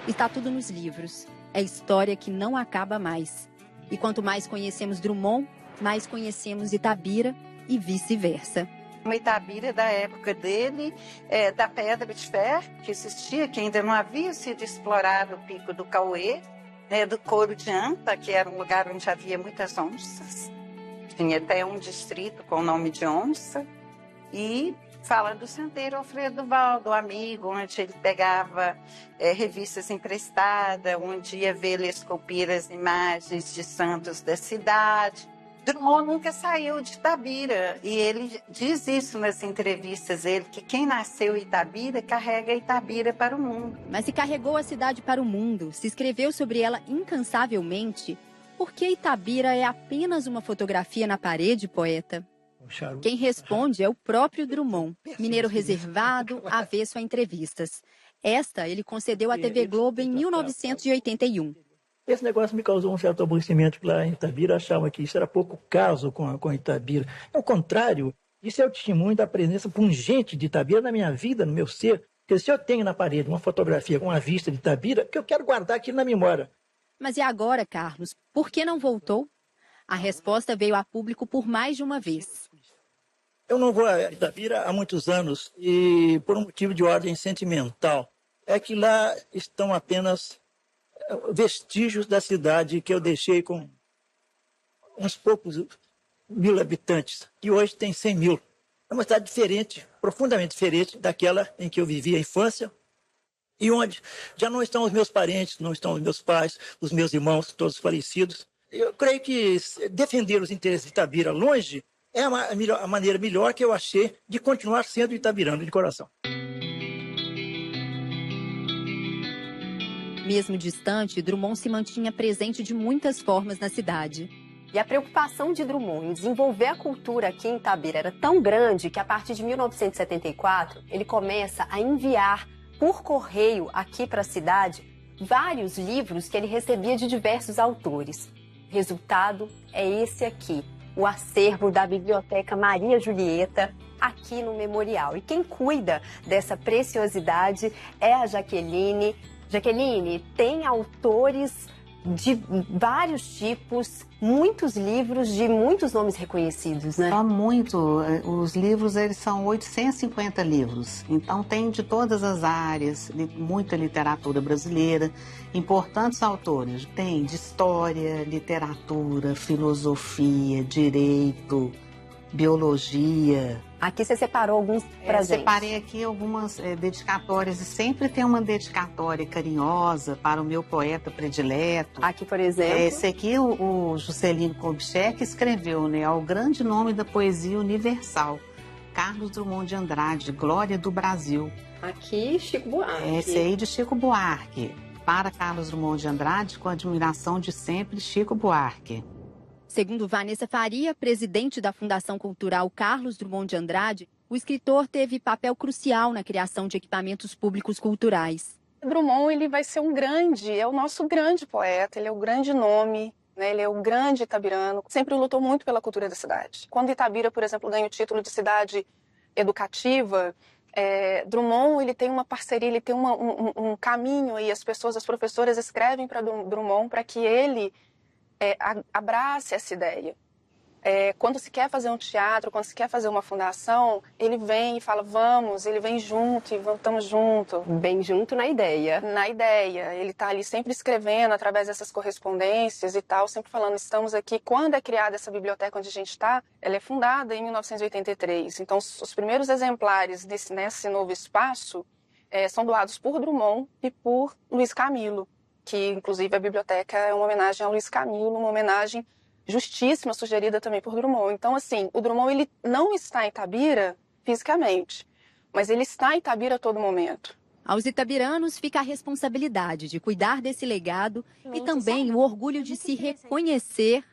Está tudo nos livros. É história que não acaba mais. E quanto mais conhecemos Drummond, mais conhecemos Itabira e vice-versa. Uma Itabira da época dele, da Pedra de Ferro, que existia, que ainda não havia sido explorado o Pico do Cauê, do Couro de Anta, que era um lugar onde havia muitas onças. Tinha até um distrito com o nome de onça. E fala do Santeiro Alfredo Duval, do amigo, onde ele pegava revistas emprestadas, onde ia ver ele esculpir as imagens de santos da cidade. Drummond nunca saiu de Itabira, e ele diz isso nas entrevistas, que quem nasceu em Itabira carrega Itabira para o mundo. Mas se carregou a cidade para o mundo, se escreveu sobre ela incansavelmente, por que Itabira é apenas uma fotografia na parede, poeta? Quem responde é o próprio Drummond, mineiro reservado, avesso a entrevistas. Esta ele concedeu à TV Globo em 1981. Esse negócio me causou um certo aborrecimento, porque lá em Itabira achavam que isso era pouco caso com Itabira. Ao contrário, isso é o testemunho da presença pungente de Itabira na minha vida, no meu ser. Porque se eu tenho na parede uma fotografia com a vista de Itabira, que eu quero guardar aquilo na memória. Mas e agora, Carlos? Por que não voltou? A resposta veio a público por mais de uma vez. Eu não vou a Itabira há muitos anos e por um motivo de ordem sentimental. É que lá estão apenas vestígios da cidade que eu deixei com uns poucos mil habitantes, que hoje tem 100 mil. É uma cidade diferente, profundamente diferente daquela em que eu vivi a infância e onde já não estão os meus parentes, não estão os meus pais, os meus irmãos, todos falecidos. Eu creio que defender os interesses de Itabira longe é a maneira melhor que eu achei de continuar sendo itabirano de coração. Mesmo distante, Drummond se mantinha presente de muitas formas na cidade. E a preocupação de Drummond em desenvolver a cultura aqui em Itabira era tão grande que, a partir de 1974, ele começa a enviar por correio aqui para a cidade vários livros que ele recebia de diversos autores. O resultado é esse aqui, o acervo da Biblioteca Maria Julieta, aqui no Memorial. E quem cuida dessa preciosidade é a Jaqueline. Jaqueline, tem autores de vários tipos, muitos livros de muitos nomes reconhecidos, né? Há muito. Os livros, eles são 850 livros. Então, tem de todas as áreas, muita literatura brasileira, importantes autores. Tem de história, literatura, filosofia, direito, biologia. Aqui você separou alguns para gente. Separei aqui algumas dedicatórias, e sempre tem uma dedicatória carinhosa para o meu poeta predileto. Aqui, por exemplo? Esse aqui, o Juscelino Kubitschek escreveu, né, ao grande nome da poesia universal, Carlos Drummond de Andrade, Glória do Brasil. Aqui, Chico Buarque. Esse aí de Chico Buarque. Para Carlos Drummond de Andrade, com admiração de sempre, Chico Buarque. Segundo Vanessa Faria, presidente da Fundação Cultural Carlos Drummond de Andrade, o escritor teve papel crucial na criação de equipamentos públicos culturais. Drummond, ele vai ser é o nosso grande poeta, ele é o grande nome, né? Ele é o grande itabirano, sempre lutou muito pela cultura da cidade. Quando Itabira, por exemplo, ganha o título de cidade educativa, Drummond, ele tem uma parceria, ele tem um caminho, e as professoras escrevem para Drummond para que ele abrace essa ideia. Quando se quer fazer um teatro, quando se quer fazer uma fundação, ele vem e fala, vamos, ele vem junto e estamos juntos. Bem junto na ideia. Na ideia. Ele está ali sempre escrevendo através dessas correspondências e tal, sempre falando, estamos aqui. Quando é criada essa biblioteca onde a gente está, ela é fundada em 1983. Então, os primeiros exemplares nesse novo espaço são doados por Drummond e por Luiz Camilo, que inclusive a biblioteca é uma homenagem ao Luiz Camilo, uma homenagem justíssima, sugerida também por Drummond. Então, assim, o Drummond, ele não está em Itabira fisicamente, mas ele está em Itabira a todo momento. Aos itabiranos fica a responsabilidade de cuidar desse legado e também o orgulho de se reconhecer.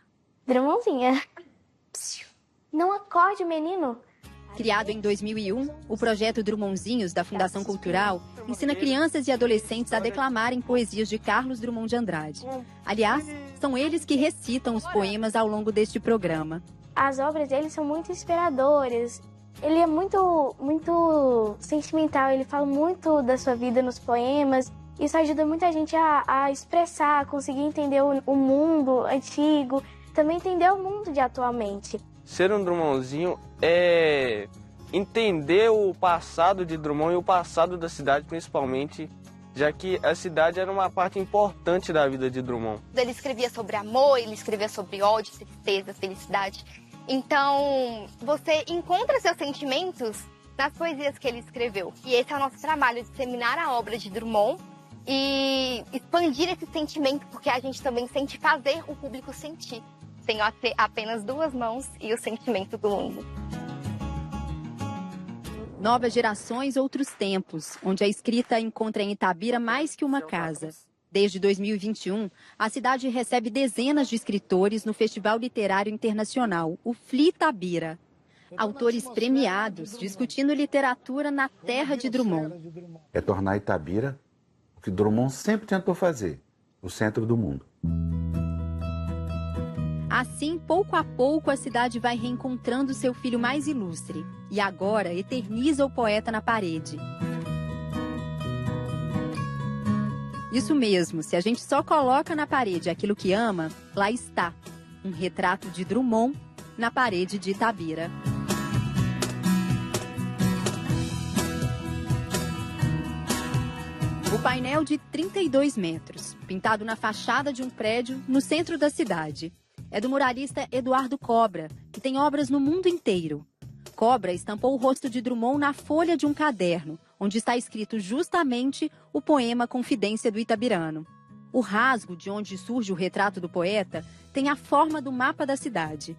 Drummondzinha, não acorde, menino. Criado em 2001, o projeto Drummondzinhos, da Fundação Cultural, ensina crianças e adolescentes a declamarem poesias de Carlos Drummond de Andrade. Aliás, são eles que recitam os poemas ao longo deste programa. As obras dele são muito inspiradoras. Ele é muito sentimental, ele fala muito da sua vida nos poemas. Isso ajuda muita gente a expressar, a conseguir entender o mundo antigo, também entender o mundo de atualmente. Ser um Drummondzinho é entender o passado de Drummond e o passado da cidade, principalmente, já que a cidade era uma parte importante da vida de Drummond. Ele escrevia sobre amor, ele escrevia sobre ódio, tristeza, felicidade. Então, você encontra seus sentimentos nas poesias que ele escreveu. E esse é o nosso trabalho, disseminar a obra de Drummond e expandir esse sentimento, porque a gente também sente fazer o público sentir. Tenho apenas 2 mãos e o sentimento do mundo. Novas gerações, outros tempos, onde a escrita encontra em Itabira mais que uma casa. Desde 2021, a cidade recebe dezenas de escritores no Festival Literário Internacional, o FLI Itabira. Autores premiados discutindo literatura na terra de Drummond. É tornar Itabira o que Drummond sempre tentou fazer, o centro do mundo. Assim, pouco a pouco, a cidade vai reencontrando seu filho mais ilustre. E agora eterniza o poeta na parede. Isso mesmo, se a gente só coloca na parede aquilo que ama, lá está. Um retrato de Drummond na parede de Itabira. O painel de 32 metros, pintado na fachada de um prédio no centro da cidade. É do muralista Eduardo Cobra, que tem obras no mundo inteiro. Cobra estampou o rosto de Drummond na folha de um caderno, onde está escrito justamente o poema Confidência do Itabirano. O rasgo de onde surge o retrato do poeta tem a forma do mapa da cidade.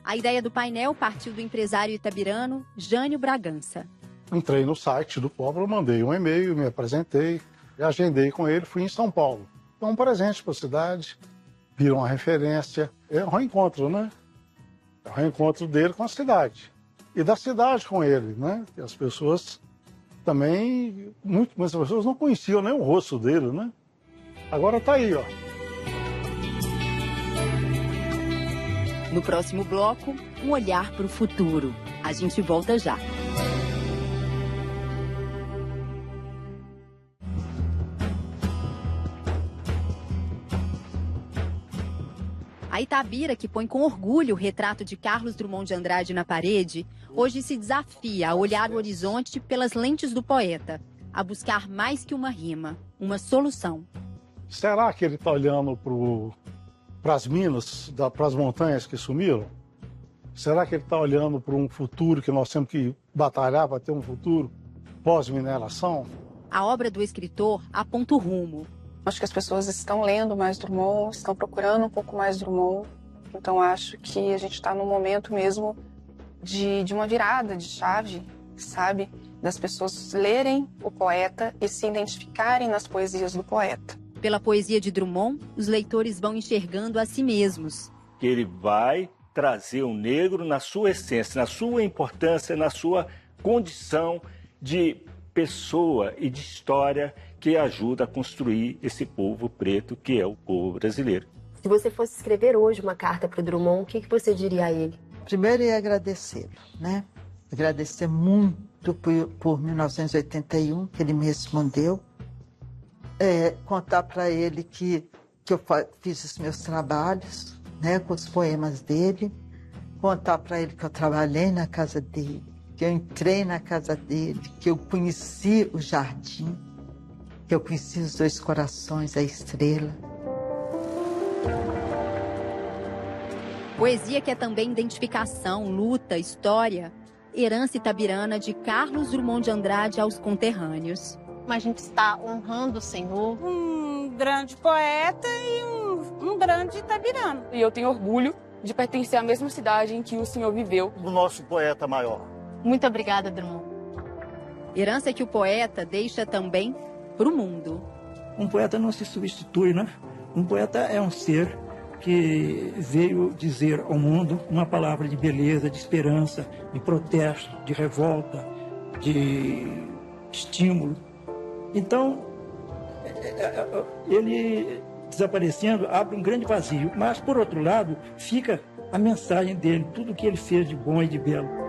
A ideia do painel partiu do empresário itabirano Jânio Bragança. Entrei no site do Cobra, mandei um e-mail, me apresentei, agendei com ele, fui em São Paulo. Então, um presente para a cidade, virou uma referência. É um reencontro, né? É o reencontro dele com a cidade. E da cidade com ele, né? E as pessoas também, muitas pessoas não conheciam nem o rosto dele, né? Agora tá aí, ó. No próximo bloco, um olhar para o futuro. A gente volta já. A Itabira, que põe com orgulho o retrato de Carlos Drummond de Andrade na parede, hoje se desafia a olhar o horizonte pelas lentes do poeta, a buscar mais que uma rima, uma solução. Será que ele está olhando para as minas, para as montanhas que sumiram? Será que ele está olhando para um futuro que nós temos que batalhar para ter um futuro pós-mineração? A obra do escritor aponta o rumo. Acho que as pessoas estão lendo mais Drummond, estão procurando um pouco mais Drummond. Então acho que a gente está num momento mesmo de uma virada de chave, sabe? Das pessoas lerem o poeta e se identificarem nas poesias do poeta. Pela poesia de Drummond, os leitores vão enxergando a si mesmos. Ele vai trazer o negro na sua essência, na sua importância, na sua condição de pessoa e de história que ajuda a construir esse povo preto que é o povo brasileiro. Se você fosse escrever hoje uma carta para o Drummond, o que você diria a ele? Primeiro ia agradecê-lo, né? Agradecer muito por 1981, que ele me respondeu. Contar para ele que eu fiz os meus trabalhos, né, com os poemas dele. Contar para ele que eu trabalhei na casa dele, que eu entrei na casa dele, que eu conheci o jardim, que eu conheci os 2 corações, a estrela. Poesia que é também identificação, luta, história. Herança itabirana de Carlos Drummond de Andrade aos conterrâneos. A gente está honrando o Senhor. Um grande poeta e um grande itabirano. E eu tenho orgulho de pertencer à mesma cidade em que o senhor viveu. O nosso poeta maior. Muito obrigada, Drummond. Herança que o poeta deixa também para o mundo. Um poeta não se substitui, né? Um poeta é um ser que veio dizer ao mundo uma palavra de beleza, de esperança, de protesto, de revolta, de estímulo. Então, ele desaparecendo abre um grande vazio, mas, por outro lado, fica a mensagem dele, tudo que ele fez de bom e de belo.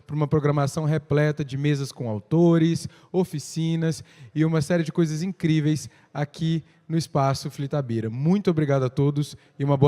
Para uma programação repleta de mesas com autores, oficinas e uma série de coisas incríveis aqui no Espaço Flitabira. Muito obrigado a todos e uma boa noite.